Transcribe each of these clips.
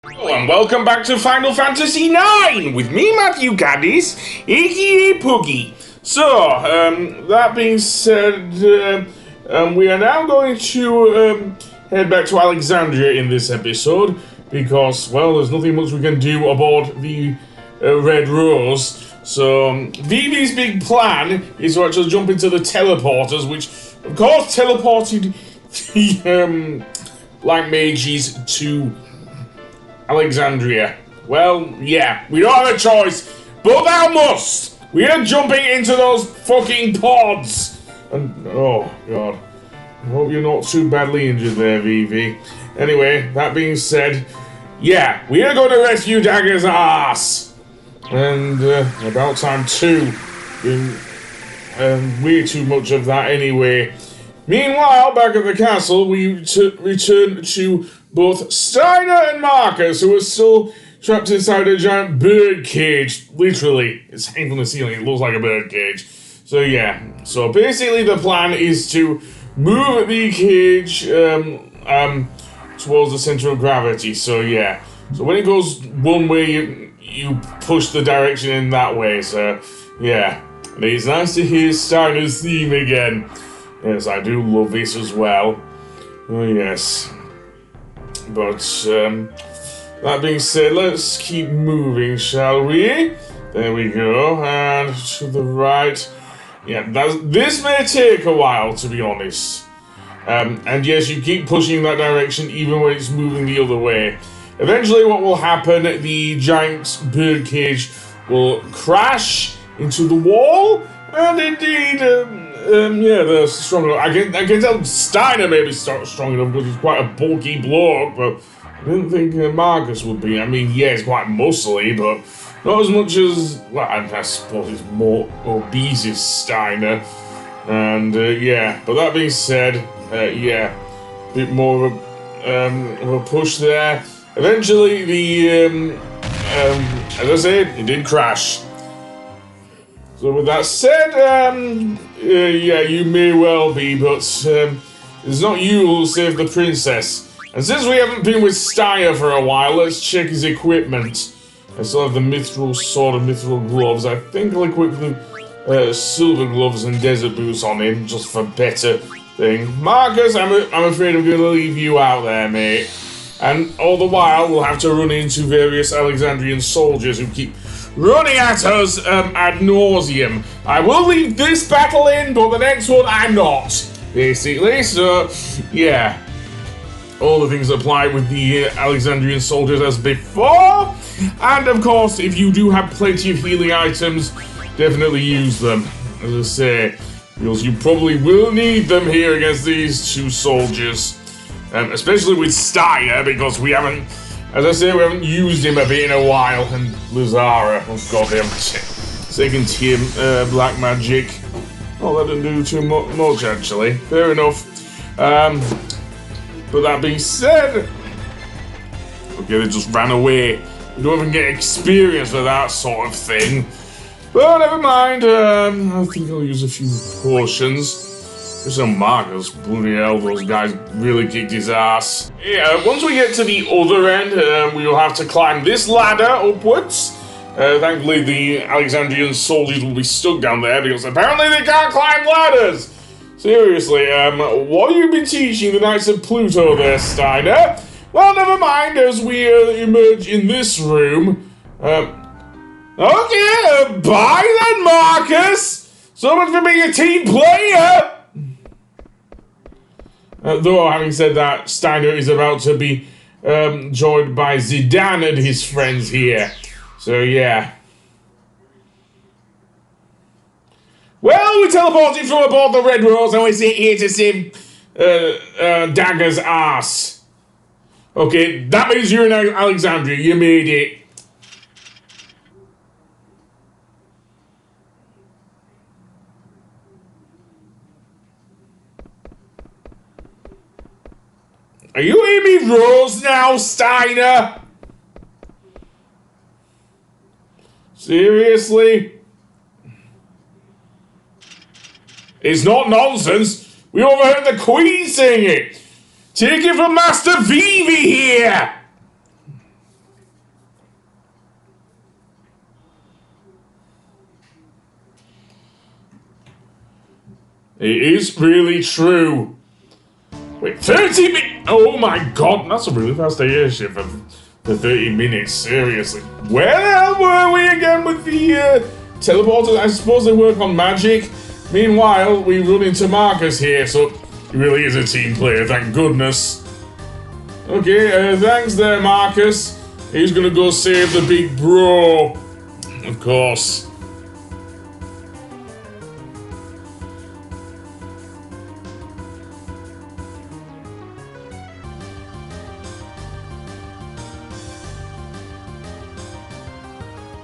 Hello and welcome back to Final Fantasy IX with me, Matthew Gaddis, aka Puggy. So, that being said, we are now going to head back to Alexandria in this episode because, well, there's nothing much we can do aboard the Red Rose. So, Vivi's big plan is to actually jump into the teleporters, which, of course, teleported the Black Mages to Alexandria. Well, yeah, we don't have a choice, but thou must! We are jumping into those fucking pods! And, oh, God. I hope you're not too badly injured there, Vivi. Anyway, that being said, yeah, we are going to rescue Dagger's ass! And, about time too. Been, way too much of that anyway. Meanwhile, back at the castle, we return to both Steiner and Marcus, who are still trapped inside a giant bird cage. Literally, it's hanging from the ceiling, it looks like a bird cage. So yeah, so basically the plan is to move the cage towards the center of gravity. So yeah, so when it goes one way, you push the direction in that way. So yeah, and it's nice to hear Steiner's theme again. Yes, I do love this as well. Oh yes. But, that being said, let's keep moving, shall we? There we go, and to the right. Yeah, this may take a while, to be honest. And yes, you keep pushing in that direction even when it's moving the other way. Eventually what will happen, the giant bird cage will crash into the wall, and indeed, yeah, they're strong enough. I can tell Steiner may be strong enough because he's quite a bulky bloke, but I didn't think Marcus would be. I mean, yeah, he's quite muscly, but not as much as, well, I suppose he's more obese as Steiner. And, yeah, but that being said, yeah, a bit more of a push there. Eventually, as I said, it did crash. So with that said, yeah, you may well be, but it's not you who'll save the princess. And since we haven't been with Steiner for a while, let's check his equipment. I still have the mithril sword and mithril gloves. I think I'll equip the silver gloves and desert boots on him, just for better thing. Marcus, I'm afraid I'm going to leave you out there, mate. And all the while, we'll have to run into various Alexandrian soldiers who keep running at us ad nauseum. I will leave this battle in, but the next one I'm not, basically. So, yeah. All the things apply with the Alexandrian soldiers as before. And, of course, if you do have plenty of healing items, definitely use them, as I say. Because you probably will need them here against these two soldiers. Especially with Steiner, because we haven't... As I say, we haven't used him a bit in a while, and Lazara, oh god, him, second tier black magic. Oh, that didn't do too much, actually. Fair enough. But that being said, okay, they just ran away. We don't even get experience for that sort of thing. But never mind, I think I'll use a few potions. There's some Marcus, bloody hell, those guys really kicked his ass. Yeah, once we get to the other end, we will have to climb this ladder upwards. Thankfully, the Alexandrian soldiers will be stuck down there because apparently they can't climb ladders. Seriously, what have you been teaching the Knights of Pluto there, Steiner? Well, never mind, as we emerge in this room. Okay, bye then, Marcus! So much for being a team player! Though, having said that, Steiner is about to be joined by Zidane and his friends here. So, yeah. Well, we teleported from aboard the Red Rose and we're here to save Dagger's ass. Okay, that means you're in Alexandria. You made it. Are you Amy Rose now, Steiner? Seriously? It's not nonsense. We overheard the Queen sing it. Take it from Master Vivi here. It is really true. Wait, 30 minutes? Oh my god, that's a really fast airship for 30 minutes, seriously. Where the hell were we again with the teleporters? I suppose they work on magic. Meanwhile, we run into Marcus here, so he really is a team player, thank goodness. Okay, thanks there, Marcus. He's gonna go save the big bro. Of course.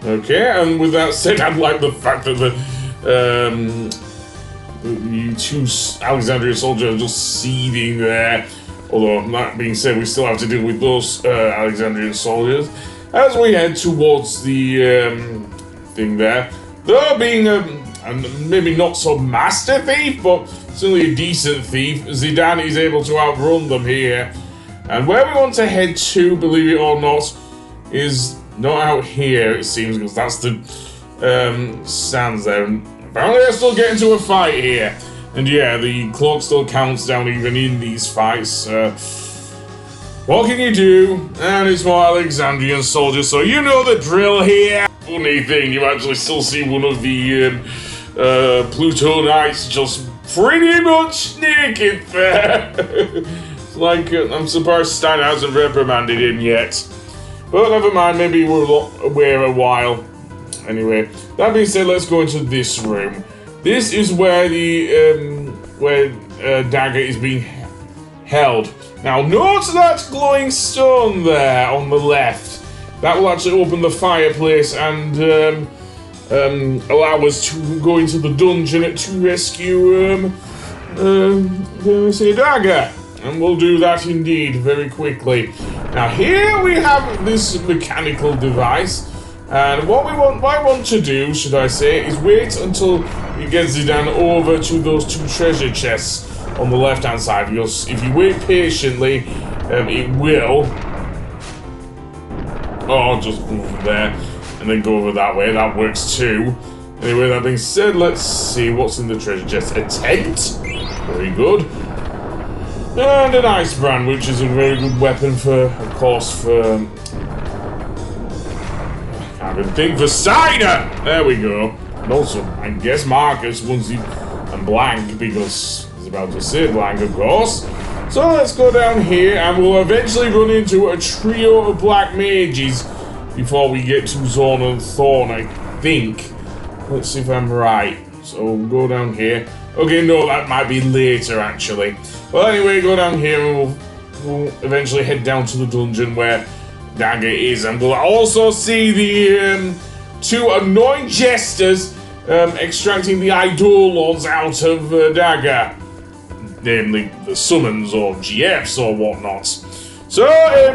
Okay, and with that said, I like the fact that the two Alexandrian soldiers are just seething there. Although, that being said, we still have to deal with those Alexandrian soldiers as we head towards the thing there. Though being maybe not so master thief, but certainly a decent thief, Zidane is able to outrun them here. And where we want to head to, believe it or not, is not out here, it seems, because that's the stands there. And apparently they're still getting to a fight here. And yeah, the clock still counts down even in these fights. What can you do? And it's more Alexandrian soldiers, so you know the drill here. Funny thing, you actually still see one of the Pluto Knights just pretty much naked there. It's like, I'm surprised Steiner hasn't reprimanded him yet. But never mind, maybe we'll wait a while. Anyway, that being said, let's go into this room. This is where the Dagger is being held. Now, note that glowing stone there on the left. That will actually open the fireplace and allow us to go into the dungeon to rescue Dagger. And we'll do that indeed very quickly. Now here we have this mechanical device, and what I want to do, should I say, is wait until we get Zidane over to those two treasure chests on the left-hand side. Because if you wait patiently, it will. Oh, just move there and then go over that way. That works too. Anyway, that being said, let's see what's in the treasure chest. A tent, very good. And an ice brand, which is a very good weapon for, of course, for... I can't even think, for Steiner! There we go. And also, I guess Marcus wants you... And Blank, because he's about to say Blank, of course. So let's go down here, and we'll eventually run into a trio of black mages before we get to Zorn and Thorn, I think. Let's see if I'm right. So we'll go down here. Okay, no, that might be later, actually. Well, anyway, go down here and we'll eventually head down to the dungeon where Dagger is. And we'll also see the two annoying Jesters extracting the Eidolons out of Dagger. Namely, the summons or GFs or whatnot. So,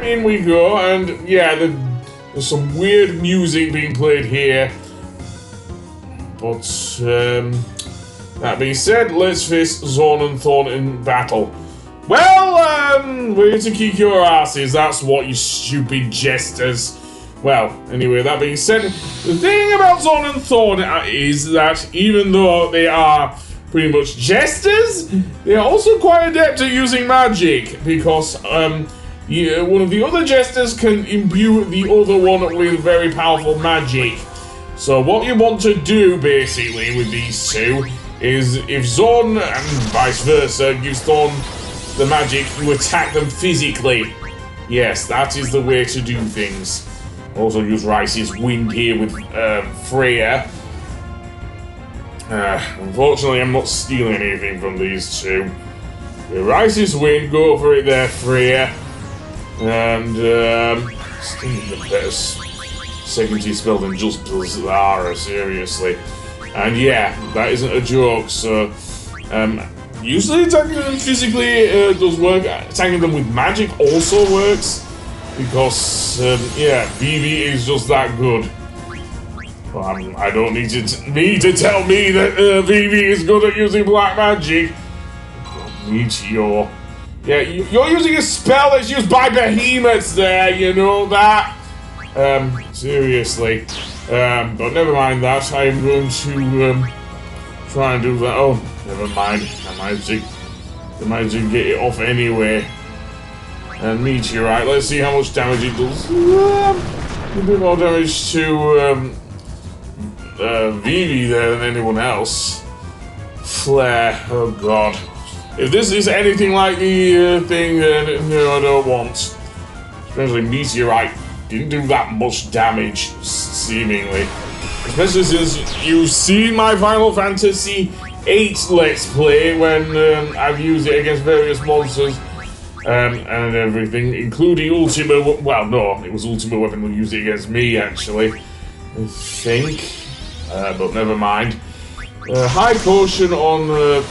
in we go, and yeah, there's some weird music being played here. But, that being said, let's face Zorn and Thorn in battle. Well, we're here to kick your asses, that's what, you stupid Jesters. Well, anyway, that being said, the thing about Zorn and Thorn is that even though they are pretty much Jesters, they are also quite adept at using magic, because one of the other Jesters can imbue the other one with very powerful magic. So what you want to do, basically, with these two, is if Zorn and vice versa gives Thorn the magic, you attack them physically. Yes, that is the way to do things. Also use Rice's Wind here with Freya. Unfortunately, I'm not stealing anything from these two. Rice's Wind, go for it there, Freya. And still the best secondary spell than just Zara, seriously. And yeah, that isn't a joke, so usually attacking them physically does work. Attacking them with magic also works, because yeah, Vivi is just that good. Well, I don't need to tell me that Vivi is good at using black magic. Meteor. Yeah, you're using a spell that's used by behemoths there, you know that? Seriously. But never mind that, I'm going to try and do that. Oh, Never mind. I managed to get it off anyway. And meteorite. Let's see how much damage it does. A bit more damage to Vivi there than anyone else. Flare. Oh god. If this is anything like the thing, then no, I don't want. Especially meteorite didn't do that much damage, seemingly. Especially since you've seen my Final Fantasy VIII Let's Play when I've used it against various monsters and everything, including Ultimate. Well, no, it was Ultimate Weapon who used it against me, actually. I think. But never mind. High potion on the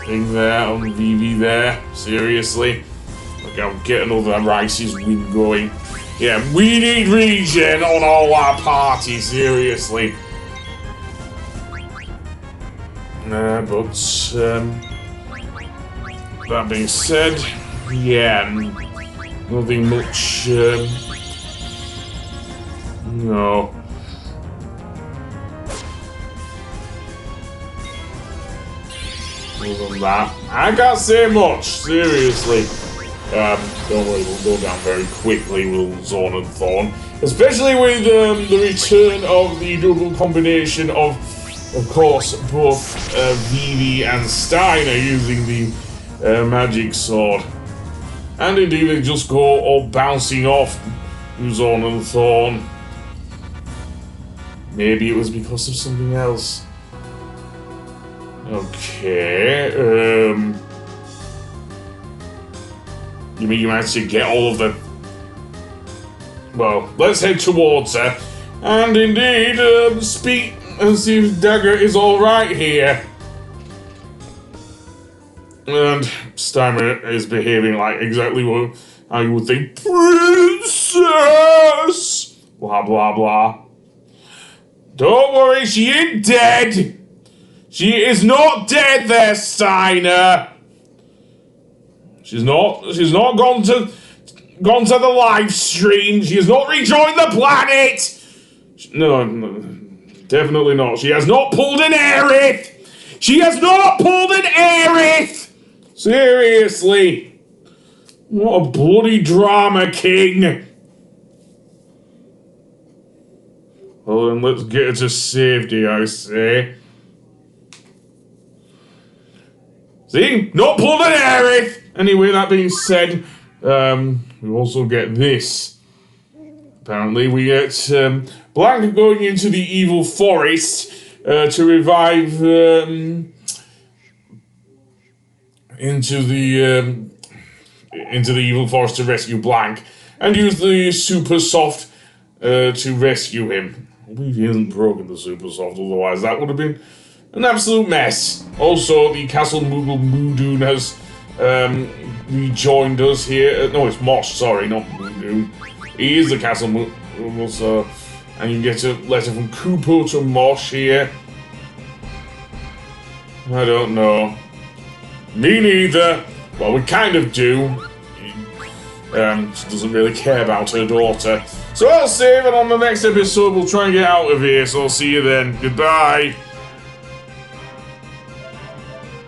thing there, on Vivi there. Seriously. Okay, I'll get another Rice's wind going. Yeah, we need regen on all our parties, seriously. But that being said, yeah, nothing much. No. Other than that, I can't say much. Seriously. Don't worry, we'll go down very quickly with Zorn and Thorn. Especially with the return of the double combination of course, both Vivi and Steiner using the magic sword. And indeed, they just go all bouncing off Zorn and Thorn. Maybe it was because of something else. Okay, you mean you managed to get all of the... Well, let's head towards her. And indeed, speak and see if Dagger is alright here. And Steiner is behaving like exactly what I would think. Princess! Blah, blah, blah. Don't worry, she ain't dead. She is not dead there, Steiner. She's not gone to the live stream. She has not rejoined the planet. No, definitely not. She has not pulled an Aerith. She has not pulled an Aerith. Seriously. What a bloody drama king. Well then, let's get her to safety, I say. See? Not pulled an Aerith! Anyway, that being said, we also get this. Apparently, we get Blanca going into the evil forest to revive into the evil forest to rescue Blanc and use the super soft to rescue him. I believe he hasn't broken the super soft, otherwise that would have been an absolute mess. Also, the Castle Moogle Moodoon has rejoined us here. No, it's Mosh, sorry, not Moodoon. He is the Castle Moogle, so... And you get a letter from Kupo to Mosh here. I don't know. Me neither. Well, we kind of do. She doesn't really care about her daughter. So I'll save it on the next episode. We'll try and get out of here, so I'll see you then. Goodbye.